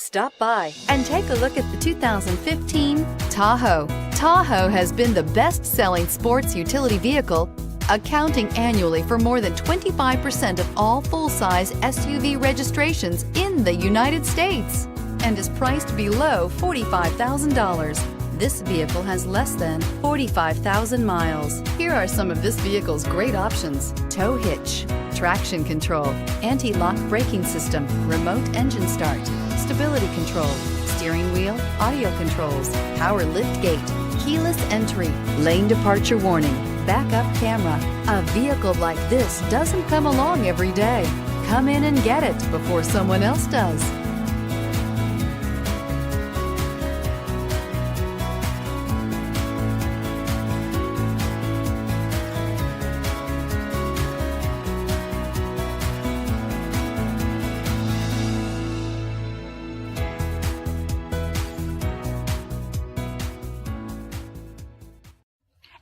Stop by and take a look at the 2015 Tahoe. Tahoe has been the best-selling sports utility vehicle, accounting annually for more than 25% of all full-size SUV registrations in the United States and is priced below $45,000. This vehicle has less than 45,000 miles. Here are some of this vehicle's great options: tow hitch, traction control, anti-lock braking system, remote engine start, stability control, steering wheel audio controls, power liftgate, keyless entry, lane departure warning, backup camera. A vehicle like this doesn't come along every day. Come in and get it before someone else does.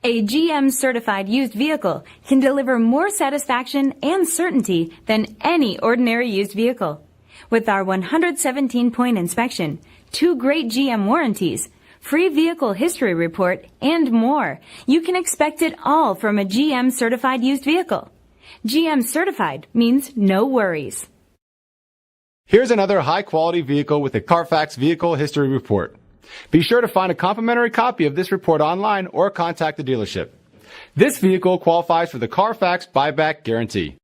A GM-certified used vehicle can deliver more satisfaction and certainty than any ordinary used vehicle. With our 117-point inspection, 2 great GM warranties, free vehicle history report, and more, you can expect it all from a GM-certified used vehicle. GM-certified means no worries. Here's another high-quality vehicle with a Carfax Vehicle History Report. Be sure to find a complimentary copy of this report online or contact the dealership. This vehicle qualifies for the Carfax Buyback Guarantee.